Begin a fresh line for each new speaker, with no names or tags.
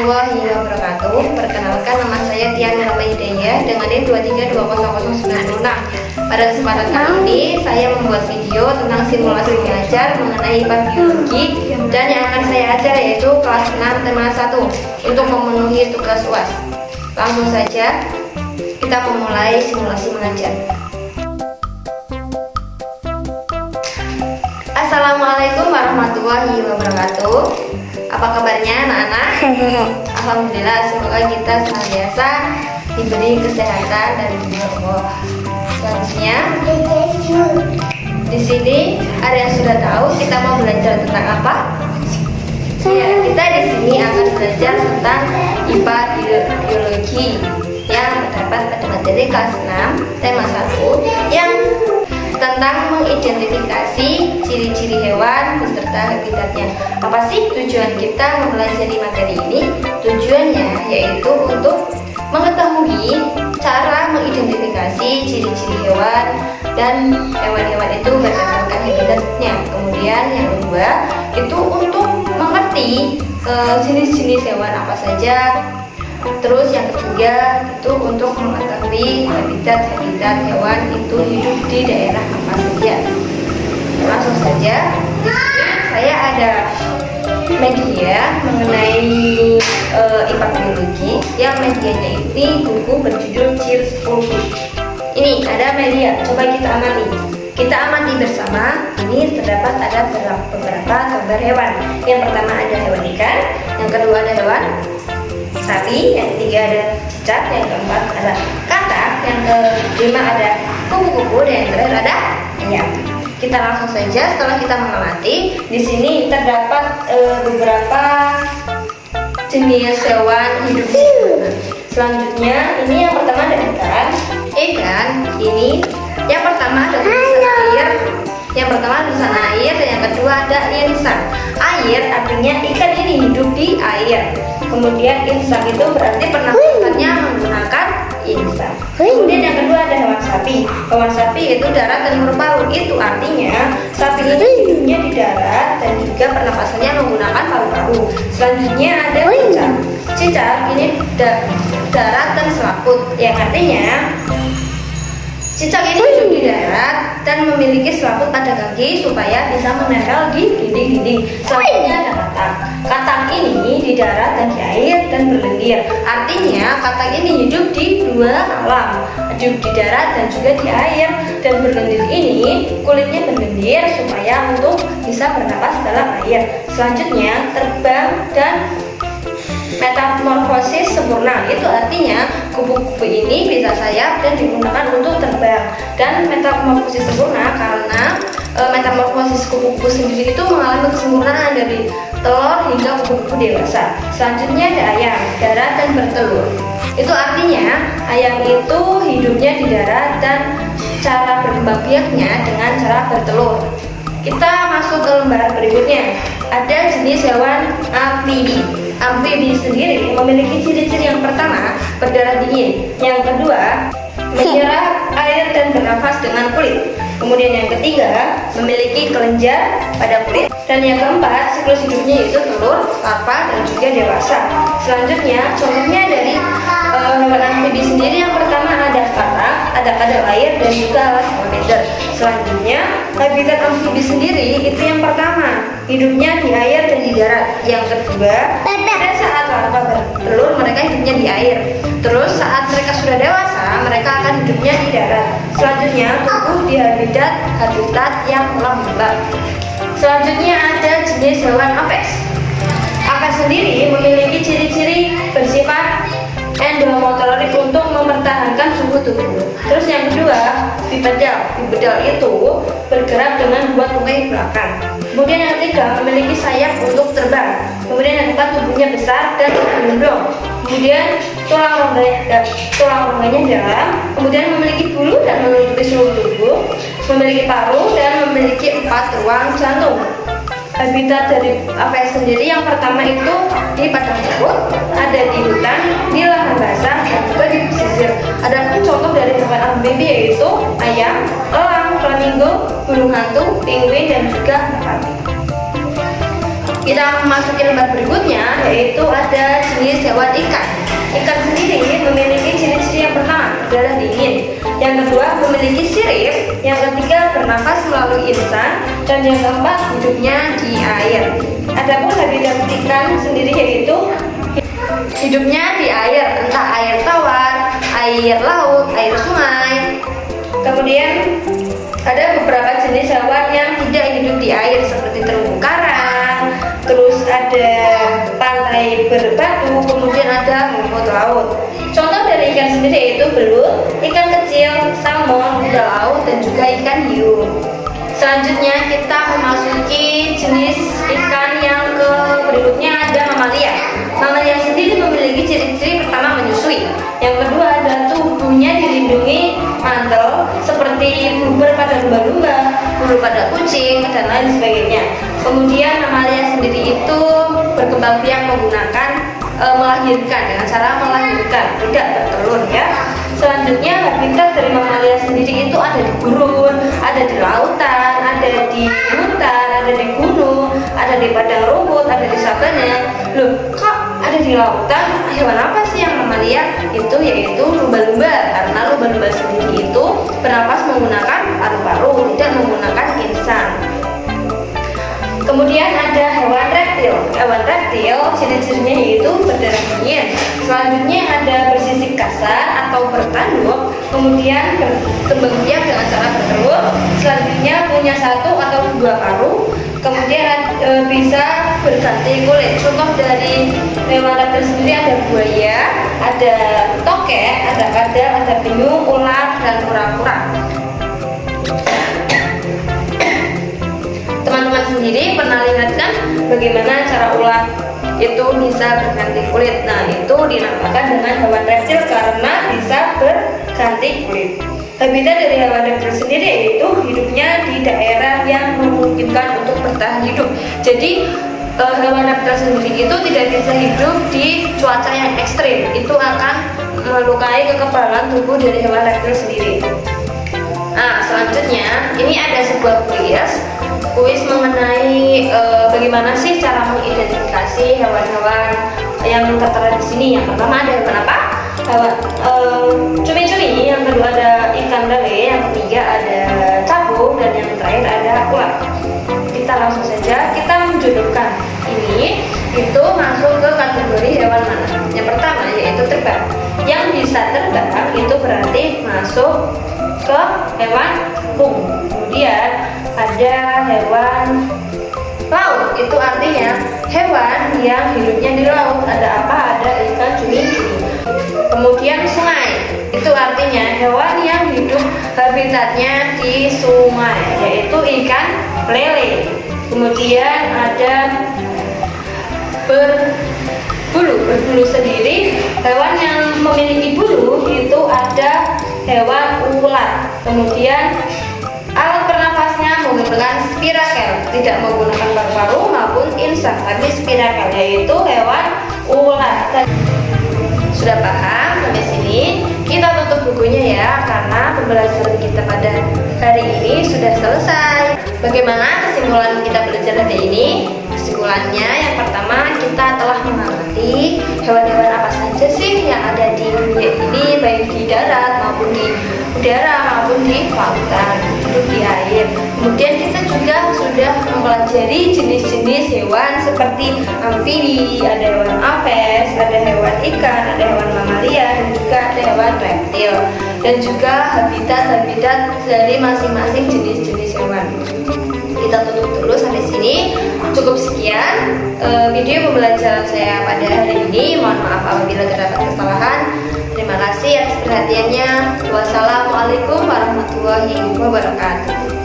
warahmatullahi wabarakatuh. Perkenalkan, nama saya Tian Hidayah dengan NIM 232009006. Pada kesempatan kali ini saya membuat video tentang simulasi mengajar mengenai IPA biologi, dan yang akan saya ajar yaitu kelas 6 tema 1 untuk memenuhi tugas UAS. Langsung saja kita memulai simulasi mengajar. Assalamualaikum warahmatullahi wabarakatuh. Apa kabarnya anak-anak? Alhamdulillah, semoga kita senantiasa diberi kesehatan dan Allah. Selanjutnya, di sini ada yang sudah tahu kita mau belajar tentang apa? Ya, kita di sini akan belajar tentang IPA biologi yang terdapat pada materi kelas 6 tema 1 yang tentang mengidentifikasi ciri-ciri hewan beserta habitatnya. Apa sih tujuan kita mempelajari materi ini? Tujuannya yaitu untuk mengetahui cara mengidentifikasi ciri-ciri hewan dan hewan-hewan itu berdasarkan habitatnya. Kemudian yang kedua itu untuk mengerti jenis-jenis hewan apa saja. Terus yang ketiga itu untuk mengetahui habitat hewan itu hidup di daerah apa saja. Langsung saja, di sini saya ada media mengenai IPA biologi yang medianya ini buku berjudul Cheers 10. Ini ada media, coba kita amati. Kita amati bersama. Ini terdapat ada beberapa gambar hewan. Yang pertama ada hewan ikan, yang kedua ada hewan sapi, yang ketiga ada cicak, yang keempat ada katak, yang kelima ada kupu-kupu, dan yang terakhir ada ayam. Kita langsung saja setelah kita mengamati. Di sini terdapat beberapa jenis hewan hidup. Selanjutnya ini yang pertama ada ikan. Ikan ini yang pertama ada tulisan air. Yang pertama tulisan air, dan yang kedua ada insan. Air artinya ikan ini hidup di air. Kemudian insan itu berarti pernapasannya menggunakan insan. Kemudian yang kedua ada hewan sapi. Hewan sapi itu darat dan berparu. Itu artinya sapi ini hidupnya di darat dan juga pernapasannya menggunakan paru-paru. Selanjutnya ada cicak. Cicak ini darat dan selaput, yang artinya cicak ini hidup di darat dan memiliki selaput pada kaki supaya bisa menempel di dinding-dinding. Selanjutnya ada katak. Katak ini di darat dan di air dan berlendir. Artinya katak ini hidup di dua alam, hidup di darat dan juga di air. Dan berlendir ini kulitnya berlendir supaya untuk bisa bernapas dalam air. Selanjutnya terbang dan metamorfosis sempurna. Itu artinya kupu-kupu ini bisa sayap dan digunakan untuk terbang. Dan metamorfosis sempurna karena metamorfosis kupu-kupu sendiri itu mengalami kesempurnaan dari telur hingga kupu-kupu dewasa. Selanjutnya ada ayam, darat dan bertelur. Itu artinya ayam itu hidupnya di darat dan cara berkembang biaknya dengan cara bertelur. Kita masuk ke lembaran berikutnya. Ada jenis hewan amfibi. Amfibi sendiri memiliki ciri-ciri. Yang pertama, berdarah dingin. Yang kedua, menyerap air dan bernafas dengan kulit. Kemudian yang ketiga, memiliki kelenjar pada kulit. Dan yang keempat, siklus hidupnya yaitu telur, larva, dan juga dewasa. Selanjutnya, contohnya dari hewan amfibi sendiri, yang pertama ada katak, ada kadal air, dan juga alas salamander. Selanjutnya, habitat amfibi sendiri itu yang pertama, hidupnya di air dan di darat. Yang kedua, pada saat larva bertelur mereka hidupnya di air. Terus saat mereka sudah dewasa mereka akan hidupnya di darat. Selanjutnya tumbuh di habitat yang lembab. Selanjutnya ada jenis hewan apes. Apes sendiri memiliki ciri-ciri bersifat endomotorik untuk mempertahankan suhu tubuh. Terus yang kedua, bipedal. Bipedal itu bergerak dengan dua tungkai belakang. Kemudian yang ketiga, memiliki sayap untuk terbang. Kemudian yang keempat, tubuhnya besar dan menunduk. Kemudian tulang rongganya dalam. Kemudian memiliki bulu dan menutupi seluruh tubuh. Memiliki paru dan memiliki 4 ruang jantung. Habitat dari apes sendiri yang pertama itu di padang rumput, ada di hutan, di lahan basah, dan juga di pesisir. Adapun contoh dari hewan amfibi yaitu ayam, elang, flamingo, burung hantu, penguin, dan juga merpati. Kita memasuki lembar berikutnya, yaitu ada jenis hewan ikan. Ikan sendiri memiliki ciri-ciri yang pertama adalah dingin, yang kedua memiliki sirip, yang ketiga bernafas melalui insang, dan yang keempat hidupnya di air. Adapun habitat ikan sendiri yaitu hidupnya di air, entah air tawar, air laut, air sungai. Kemudian ada beberapa jenis hewan yang tidak hidup di air seperti terumbu karang, terus ada pantai berbatu, kemudian ada rumput laut. Contoh dari ikan sendiri yaitu belut, ikan kecil, salmon, kuda laut, dan juga ikan hiu. Selanjutnya kita memasuki jenis ikan yang berikutnya ada mamalia. Mamalia sendiri memiliki ciri-ciri pertama menyusui. Yang kedua adalah tubuhnya dilindungi mantel seperti bulu pada lumba-lumba, bulu pada kucing, dan lain sebagainya. Kemudian mamalia sendiri itu berkembang biak menggunakan melahirkan dengan cara melahirkan, tidak bertelur ya. Selanjutnya habitat dari mamalia sendiri itu ada di gurun, ada di lautan, ada di hutan, ada di gunung, ada di padang rumput, ada di savana. Loh, kok ada di lautan? Hewan apa sih yang mamalia? Itu yaitu lumba-lumba, karena lumba-lumba sendiri itu bernapas menggunakan paru-paru, tidak menggunakan insang. Kemudian ada hewan reptil. Hewan reptil ciri-cirinya yaitu berdarah dingin. Selanjutnya ada bersisik kasar atau bertanduk. Kemudian berkembang biak dengan cara bertelur. Selanjutnya punya satu atau dua paruh. Kemudian bisa berganti kulit. Contoh dari hewan reptil sendiri ada buaya, ada tokek, ada kadal, ada penyu, ular, dan kura-kura. Teman-teman sendiri pernah lihat kan bagaimana cara ular itu bisa berganti kulit? Nah, itu dinamakan dengan hewan reptil karena bisa berganti kulit. Habitat dari hewan reptil sendiri yaitu hidupnya di daerah yang memungkinkan untuk bertahan hidup. Jadi hewan reptil sendiri itu tidak bisa hidup di cuaca yang ekstrim. Itu akan melukai kekebalan tubuh dari hewan reptil sendiri. Nah, selanjutnya ini ada sebuah kuis mengenai bagaimana sih cara mengidentifikasi hewan-hewan yang tertera di sini. Yang pertama ada hewan apa? Hewan cumi-cumi. Yang kedua ada ikan lele. Yang ketiga ada capung, dan yang terakhir ada ular. Kita langsung saja kita menjodohkan ini itu masuk ke kategori hewan mana. Yang pertama yaitu terbang. Yang bisa terbang itu berarti masuk ke hewan tepung. Kemudian ada hewan laut, itu artinya hewan yang hidupnya di laut. Ada apa? Ada ikan cumi-cumi. Kemudian sungai, itu artinya hewan yang hidup habitatnya di sungai, yaitu ikan lele. Kemudian ada berbulu sendiri, hewan yang memiliki bulu itu ada hewan ular. Kemudian alat bernafasnya menggunakan spirakel, tidak menggunakan paru-paru maupun insang, tapi spirakel, yaitu hewan ular. Sudah paham sampai sini? Kita tutup bukunya ya, karena pembelajaran kita pada hari ini sudah selesai. Bagaimana kesimpulan kita belajar hari ini? Kesimpulannya yang pertama, kita telah mengamati hewan-hewan apa saja sih yang ada di dunia ini, baik di darat maupun di udara maupun di lautan, hidup di air. Kemudian kita juga sudah mempelajari jenis-jenis hewan seperti amfibi, ada hewan aves, ada hewan ikan, ada hewan mamalia, dan juga ada hewan reptil, dan juga habitat-habitat dari masing-masing jenis-jenis hewan. Kita tutup dulu sampai sini. Cukup sekian video pembelajaran saya pada hari ini. Mohon maaf apabila terdapat kesalahan. Terima kasih atas perhatiannya. Wassalamualaikum warahmatullahi wabarakatuh.